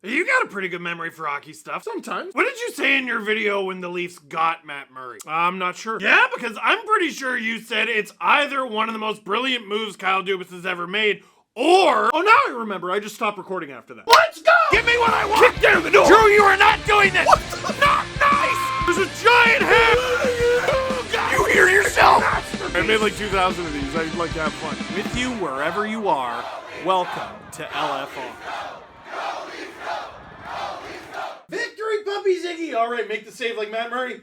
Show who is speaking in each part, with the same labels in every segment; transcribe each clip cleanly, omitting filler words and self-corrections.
Speaker 1: You got a pretty good memory for hockey stuff. Sometimes. What did you say in your video when the Leafs got Matt Murray? I'm not sure. Yeah, because I'm pretty sure you said it's either one of the most brilliant moves Kyle Dubas has ever made, or... Oh, now I remember. I just stopped recording after that. Let's go! Give me what I want! Kick down the door! Drew, you are not doing this! What? Not nice! There's a giant head! You hear yourself? I made like 2,000 of these. I'd like to have fun. With you, wherever you are, welcome to LFR. Victory, puppies, Iggy! Alright, make the save like Matt Murray.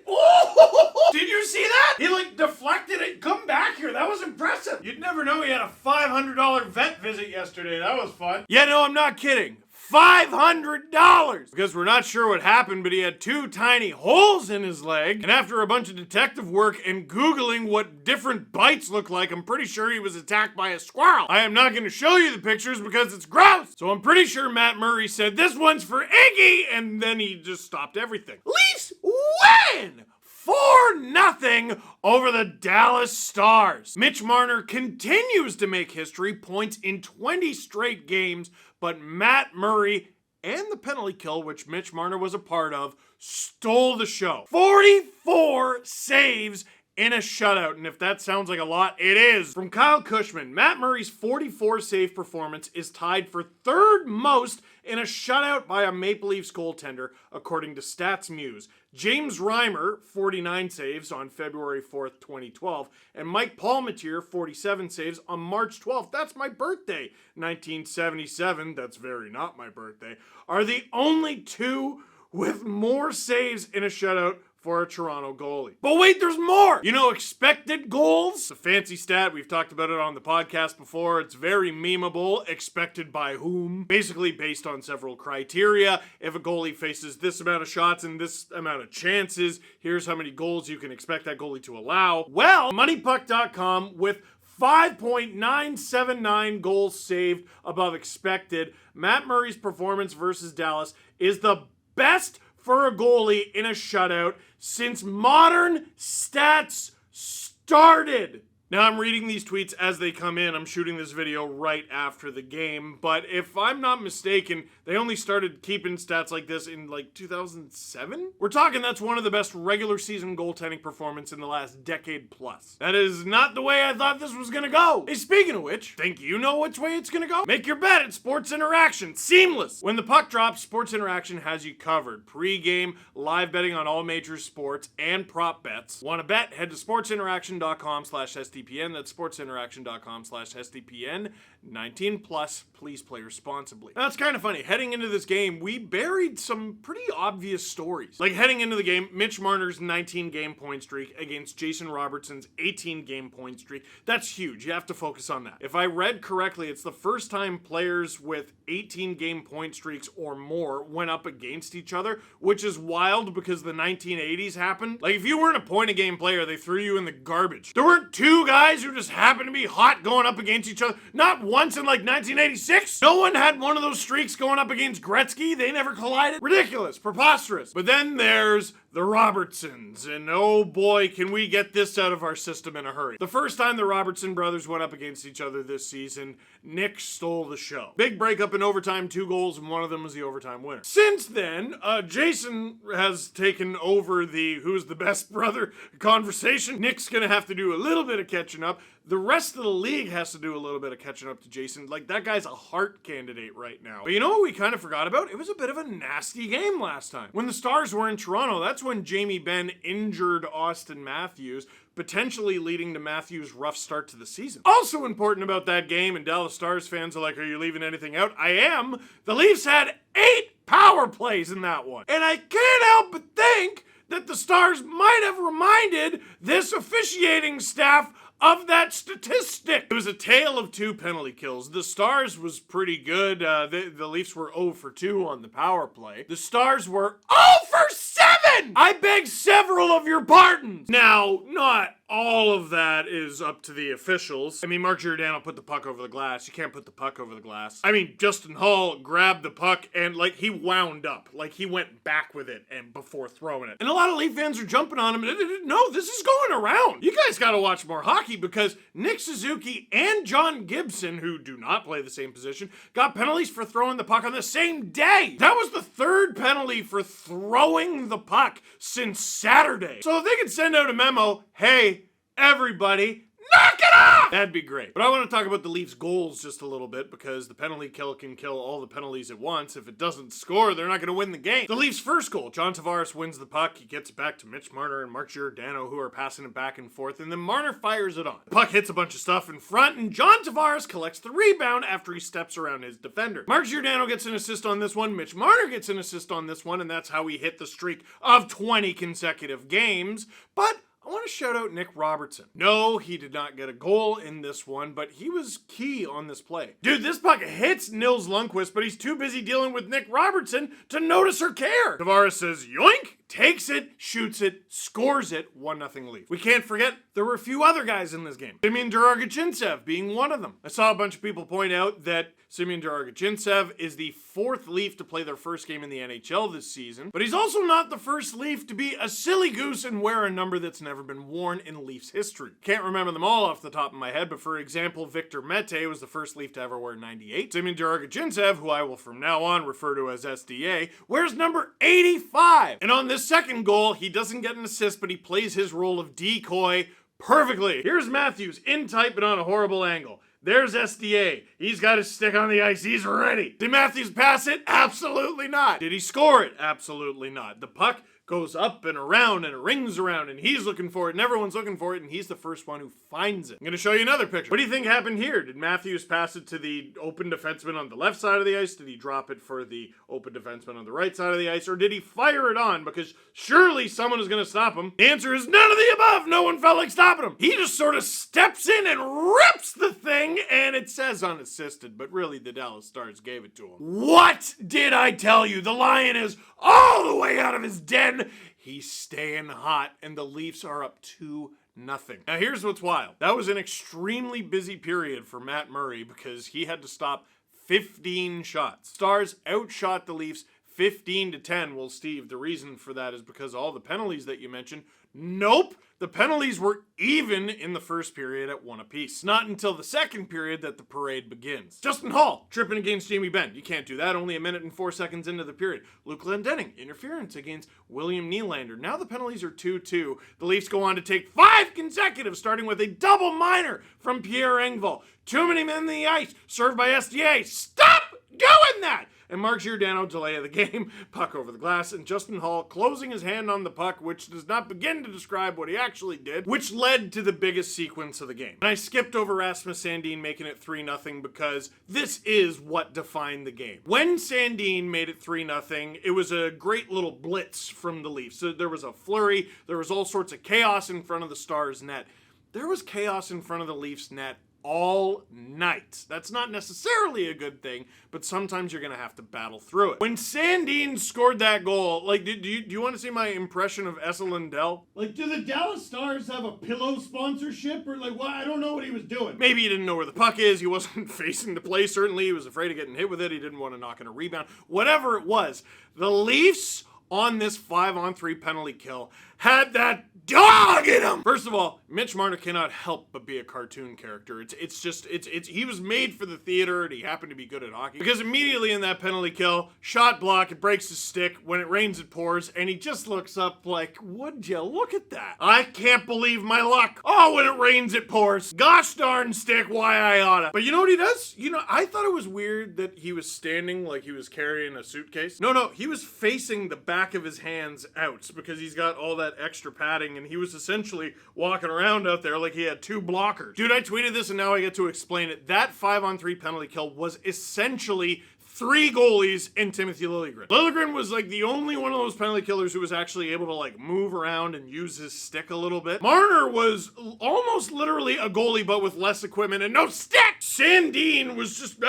Speaker 1: Oh! Did you see that? He like deflected it. Come back here. That was impressive. You'd never know he had a $500 vet visit yesterday. That was fun. Yeah, no, I'm not kidding. $500! Because we're not sure what happened, but he had 2 tiny holes in his leg. And after a bunch of detective work and Googling what different bites look like, I'm pretty sure he was attacked by a squirrel. I am not going to show you the pictures because it's gross. So I'm pretty sure Matt Murray said, this one's for Iggy, and then he just stopped everything. Leafs win! 4-0 over the Dallas Stars. Mitch Marner continues to make history, points in 20 straight games, but Matt Murray and the penalty kill, which Mitch Marner was a part of, stole the show. 44 saves in a shutout, and if that sounds like a lot, it is. From Kyle Cushman, Matt Murray's 44 save performance is tied for 3rd most in a shutout by a Maple Leafs goaltender, according to Stats Muse. James Reimer, 49 saves on February 4th, 2012, and Mike Palmateer, 47 saves on March 12th, that's my birthday, 1977, that's very not my birthday, are the only 2 with more saves in a shutout for a Toronto goalie. But wait, there's more! You know, expected goals? It's a fancy stat. We've talked about it on the podcast before. It's very memeable. Expected by whom? Basically based on several criteria. If a goalie faces this amount of shots and this amount of chances, here's how many goals you can expect that goalie to allow. Well, MoneyPuck.com with 5.979 goals saved above expected, Matt Murray's performance versus Dallas is the best for a goalie in a shutout since modern stats started. Now, I'm reading these tweets as they come in. I'm shooting this video right after the game, but if I'm not mistaken, they only started keeping stats like this in like 2007? We're talking that's one of the best regular season goaltending performance in the last decade plus. That is not the way I thought this was gonna go. Hey, speaking of which, think you know which way it's gonna go? Make your bet at Sports Interaction. Seamless. When the puck drops, Sports Interaction has you covered. Pre-game, live betting on all major sports, and prop bets. Want to bet? Head to sportsinteraction.com/STPN. That's sportsinteraction.com/STPN. 19 plus, please play responsibly. Now, it's kind of funny. Heading into this game, we buried some pretty obvious stories. Like heading into the game, Mitch Marner's 19-game point streak against Jason Robertson's 18-game point streak. That's huge. You have to focus on that. If I read correctly, it's the first time players with 18-game point streaks or more went up against each other, which is wild because the 1980s happened. Like, if you weren't a point-a-game player, they threw you in the garbage. There weren't 2 guys who just happened to be hot going up against each other. Not once in like 1986. No one had one of those streaks going up against Gretzky. They never collided. Ridiculous. Preposterous. But then there's the Robertsons, and oh boy, can we get this out of our system in a hurry. The first time the Robertson brothers went up against each other this season, Nick stole the show. Big breakup in overtime, 2 goals, and one of them was the overtime winner. Since then, Jason has taken over the who's the best brother conversation. Nick's gonna have to do a little bit of catching up. The rest of the league has to do a little bit of catching up to Jason. Like, that guy's a Hart candidate right now. But you know what we kind of forgot about? It was a bit of a nasty game last time. When the Stars were in Toronto, that's when Jamie Benn injured Austin Matthews, potentially leading to Matthews' rough start to the season. Also important about that game, and Dallas Stars fans are like, are you leaving anything out? I am. The Leafs had 8 power plays in that one. And I can't help but think that the Stars might have reminded this officiating staff of that statistic. It was a tale of 2 penalty kills. The Stars was pretty good. The Leafs were 0 for 2 on the power play. The Stars were 0 for 7! I beg several of your pardons. Now, not all of that is up to the officials. I mean, Mark Giordano put the puck over the glass. You can't put the puck over the glass. I mean, Justin Hall grabbed the puck and, like, he wound up. Like, he went back with it and before throwing it. And a lot of Leaf fans are jumping on him. No, this is going around. You guys gotta watch more hockey because Nick Suzuki and John Gibson, who do not play the same position, got penalties for throwing the puck on the same day. That was the third penalty for throwing the puck since Saturday. So if they could send out a memo, hey, everybody, knock it off! That'd be great. But I want to talk about the Leafs' goals just a little bit because the penalty kill can kill all the penalties at once. If it doesn't score, they're not going to win the game. The Leafs' first goal, John Tavares wins the puck. He gets it back to Mitch Marner and Mark Giordano, who are passing it back and forth, and then Marner fires it on. The puck hits a bunch of stuff in front, and John Tavares collects the rebound after he steps around his defender. Mark Giordano gets an assist on this one. Mitch Marner gets an assist on this one, and that's how he hit the streak of 20 consecutive games. But I want to shout out Nick Robertson. No, he did not get a goal in this one, but he was key on this play. Dude, this puck hits Nils Lundkvist, but he's too busy dealing with Nick Robertson to notice or care. Tavares says, yoink! Takes it, shoots it, scores it, 1-0 Leaf. We can't forget there were a few other guys in this game. Semyon Durargachintsev being one of them. I saw a bunch of people point out that Semyon Durargachintsev is the fourth Leaf to play their first game in the NHL this season, but he's also not the first Leaf to be a silly goose and wear a number that's never been worn in Leafs history. Can't remember them all off the top of my head, but for example, Victor Mete was the first Leaf to ever wear 98. Semyon Durargachintsev, who I will from now on refer to as SDA, wears number 85. And on this second goal, he doesn't get an assist, but he plays his role of decoy perfectly. Here's Matthews in tight but on a horrible angle. There's SDA. He's got his stick on the ice. He's ready. Did Matthews pass it? Absolutely not. Did he score it? Absolutely not. The puck goes up and around and it rings around and he's looking for it and everyone's looking for it and he's the first one who finds it. I'm going to show you another picture. What do you think happened here? Did Matthews pass it to the open defenseman on the left side of the ice? Did he drop it for the open defenseman on the right side of the ice? Or did he fire it on? Because surely someone is going to stop him. The answer is none of the above. No one felt like stopping him. He just sort of steps in and rips the thing and it says unassisted, but really the Dallas Stars gave it to him. What did I tell you? The Lion is all the way out of his den. He's staying hot, and the Leafs are up 2-0. Now, here's what's wild. That was an extremely busy period for Matt Murray because he had to stop 15 shots. Stars outshot the Leafs 15-10. Well, Steve, the reason for that is because all the penalties that you mentioned. Nope. The penalties were even in the first period at 1 apiece. Not until the second period that the parade begins. Justin Hall tripping against Jamie Benn. You can't do that. Only a minute and 4 seconds into the period. Luke Glendening, interference against William Nylander. Now the penalties are 2-2. The Leafs go on to take 5 consecutive, starting with a double minor from Pierre Engvall. Too many men in the ice. Served by SDA. Stop doing that! And Mark Giordano delay of the game, puck over the glass, and Justin Hall closing his hand on the puck, which does not begin to describe what he actually did, which led to the biggest sequence of the game. And I skipped over Rasmus Sandin making it 3-0 because this is what defined the game. When Sandin made it 3-0, it was a great little blitz from the Leafs. So there was a flurry, there was all sorts of chaos in front of the Stars' net. There was chaos in front of the Leafs' net all night. That's not necessarily a good thing, but sometimes you're going to have to battle through it. When Sandin scored that goal, like, do you want to see my impression of Essa Lindell?
Speaker 2: Like, do the Dallas Stars have a pillow sponsorship? Or, like, what? I don't know what he was doing.
Speaker 1: Maybe he didn't know where the puck is. He wasn't facing the play, certainly. He was afraid of getting hit with it. He didn't want to knock in a rebound. Whatever it was, the Leafs on this 5-on-3 penalty kill had that dog in him. First of all, Mitch Marner cannot help but be a cartoon character. He was made for the theater and he happened to be good at hockey because immediately in that penalty kill, shot block, it breaks his stick. When it rains, it pours, and he just looks up like, would you look at that? I can't believe my luck. Oh, when it rains, it pours. Gosh darn stick, why I oughta. But you know what he does? You know, I thought it was weird that he was standing like he was carrying a suitcase. No, he was facing the back of his hands out because he's got all that extra padding and he was essentially walking around out there like he had 2 blockers. Dude, I tweeted this and now I get to explain it. That 5-on-3 penalty kill was essentially 3 goalies and Timothy Liljegren. Liljegren was like the only one of those penalty killers who was actually able to like move around and use his stick a little bit. Marner was almost literally a goalie but with less equipment and no stick. Sandin was just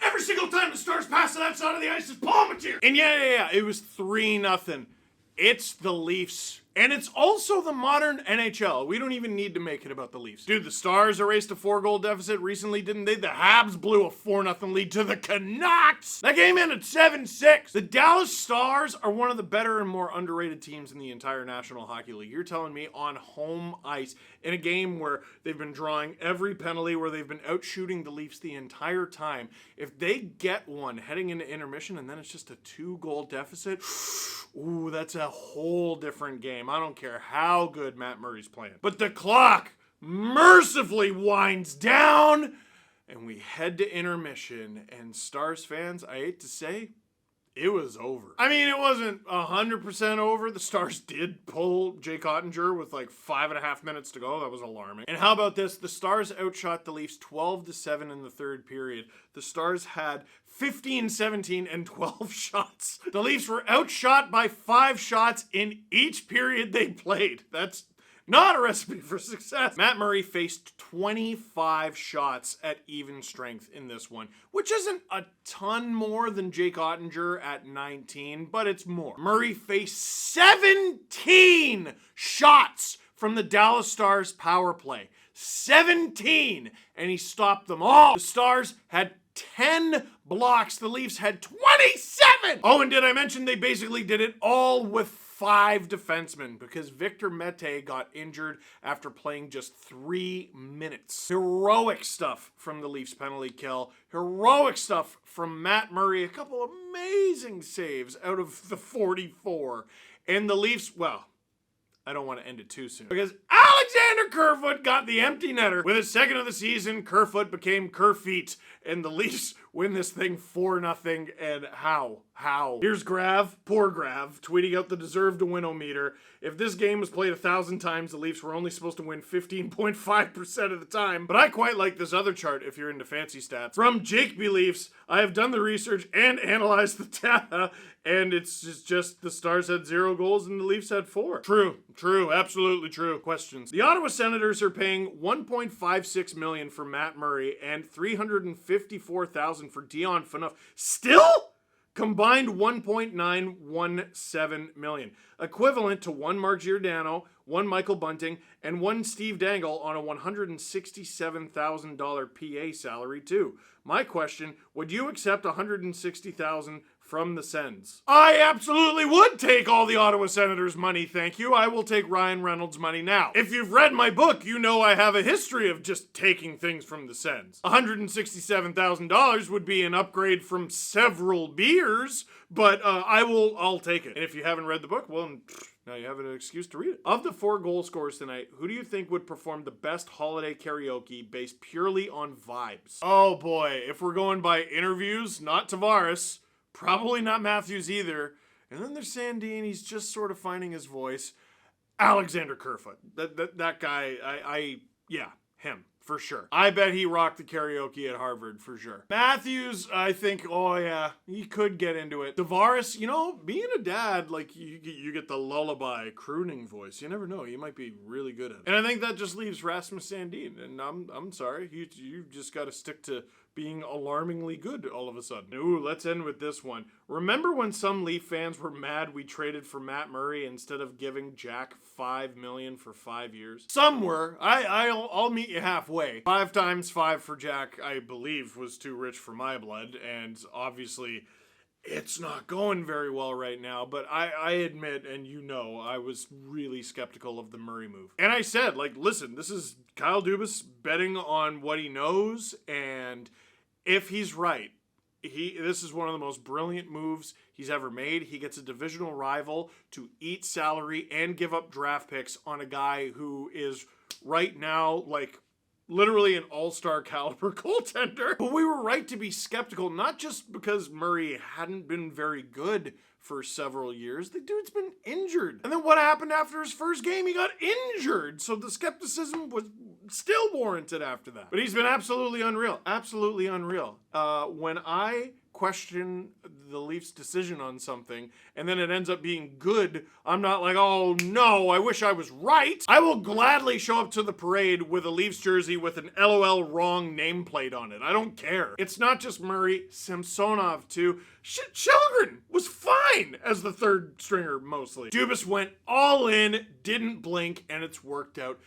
Speaker 1: every single time the Stars pass to that side of the ice is palmateer. And yeah, it was 3-0. It's the Leafs And it's also the modern NHL. We don't even need to make it about the Leafs. Dude, the Stars erased a 4-goal deficit recently, didn't they? The Habs blew a 4-0 lead to the Canucks. That game ended 7-6. The Dallas Stars are one of the better and more underrated teams in the entire National Hockey League. You're telling me on home ice in a game where they've been drawing every penalty, where they've been out shooting the Leafs the entire time. If they get one heading into intermission and then it's just a 2-goal deficit, ooh, that's a whole different game. I don't care how good Matt Murray's playing. But the clock mercifully winds down and we head to intermission, and Stars fans, I hate to say, it was over. I mean, it wasn't 100% over. The Stars did pull Jake Ottinger with like 5.5 minutes to go. That was alarming. And how about this? The Stars outshot the Leafs 12-7 in the third period. The Stars had 15, 17, and 12 shots. The Leafs were outshot by 5 shots in each period they played. That's not a recipe for success. Matt Murray faced 25 shots at even strength in this one, which isn't a ton more than Jake Ottinger at 19, but it's more. Murray faced 17 shots from the Dallas Stars power play. 17! And he stopped them all. The Stars had 10 blocks. The Leafs had 27! Oh, and did I mention they basically did it all with 5 defensemen, because Victor Mete got injured after playing just 3 minutes. Heroic stuff from the Leafs penalty kill. Heroic stuff from Matt Murray. A couple amazing saves out of the 44. And the Leafs, well, I don't want to end it too soon, because Alexander Kerfoot got the empty netter. With his second of the season, Kerfoot became Kerfeet, and the Leafs win this thing 4-0. And how? Here's Grav, poor Grav, tweeting out the deserve to win-o-meter. If this game was played 1,000 times, the Leafs were only supposed to win 15.5% of the time. But I quite like this other chart if you're into fancy stats. From Jake B. Leafs, I have done the research and analyzed the data, and it's just the Stars had 0 goals and the Leafs had 4. True, absolutely true. Questions. The Ottawa Senators are paying $1.56 million for Matt Murray and $354,000 for Dion Phaneuf. Still? Combined $1.917 million, equivalent to 1 Mark Giordano, 1 Michael Bunting, and 1 Steve Dangle on a $167,000 PA salary too. My question, would you accept $160,000 from the Sens? I absolutely would take all the Ottawa Senators' money, thank you. I will take Ryan Reynolds' money now. If you've read my book, you know I have a history of just taking things from the Sens. $167,000 would be an upgrade from several beers, but I'll take it. And if you haven't read the book, well, now you have an excuse to read it. Of the 4 goal scorers tonight, who do you think would perform the best holiday karaoke based purely on vibes? Oh boy, if we're going by interviews, not Tavares. Probably not Matthews either. And then there's Sandin. He's just sort of finding his voice. Alexander Kerfoot. That guy, yeah, him. For sure. I bet he rocked the karaoke at Harvard, for sure. Matthews, I think, oh yeah, he could get into it. Tavares, you know, being a dad, like, you get the lullaby crooning voice. You never know, he might be really good at it. And I think that just leaves Rasmus Sandin, and I'm sorry, you just gotta stick to being alarmingly good all of a sudden. Ooh, let's end with this one. Remember when some Leaf fans were mad we traded for Matt Murray instead of giving Jack $5 million for 5 years? Some were. I'll meet you halfway. 5 times 5 for Jack, I believe, was too rich for my blood, and obviously it's not going very well right now, but I admit, and you know, I was really skeptical of the Murray move. And I said, like, listen, this is Kyle Dubas betting on what he knows, and if he's right, this is one of the most brilliant moves he's ever made. He gets a divisional rival to eat salary and give up draft picks on a guy who is right now, like, literally an all-star caliber goaltender. But we were right to be skeptical, not just because Murray hadn't been very good for several years. The dude's been injured. And then what happened after his first game? He got injured. So the skepticism was still warranted after that. But he's been absolutely unreal. Absolutely unreal. When I question the Leafs' decision on something, and then it ends up being good, I'm not like, oh no, I wish I was right. I will gladly show up to the parade with a Leafs jersey with an LOL wrong nameplate on it. I don't care. It's not just Murray, Samsonov too. Shit, Children was fine as the third stringer mostly. Dubas went all in, didn't blink, and it's worked out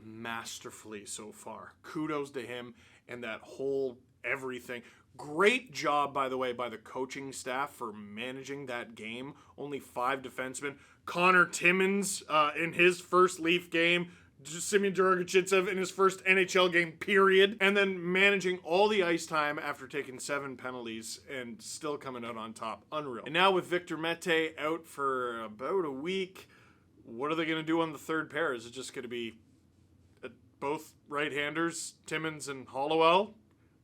Speaker 1: masterfully so far. Kudos to him and that whole everything. Great job, by the way, by the coaching staff for managing that game. Only 5 defensemen. Connor Timmins in his first Leaf game. Semyon Duragachitsev in his first NHL game, period. And then managing all the ice time after taking 7 penalties and still coming out on top. Unreal. And now with Victor Mete out for about a week, what are they going to do on the third pair? Is it just going to be both right-handers, Timmins and Hollowell?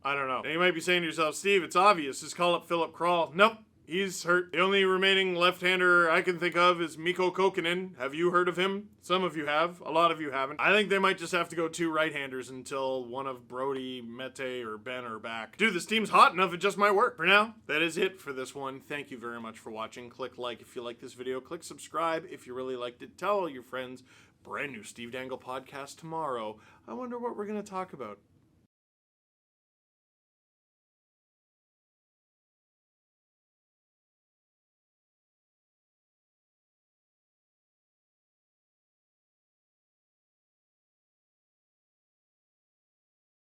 Speaker 1: I don't know. And you might be saying to yourself, Steve, it's obvious. Just call up Philip Kral. Nope. He's hurt. The only remaining left-hander I can think of is Mikko Kokkonen. Have you heard of him? Some of you have. A lot of you haven't. I think they might just have to go 2 right-handers until one of Brody, Mete, or Ben are back. Dude, this team's hot enough. It just might work. For now, that is it for this one. Thank you very much for watching. Click like if you like this video. Click subscribe if you really liked it. Tell all your friends. Brand new Steve Dangle podcast tomorrow. I wonder what we're going to talk about.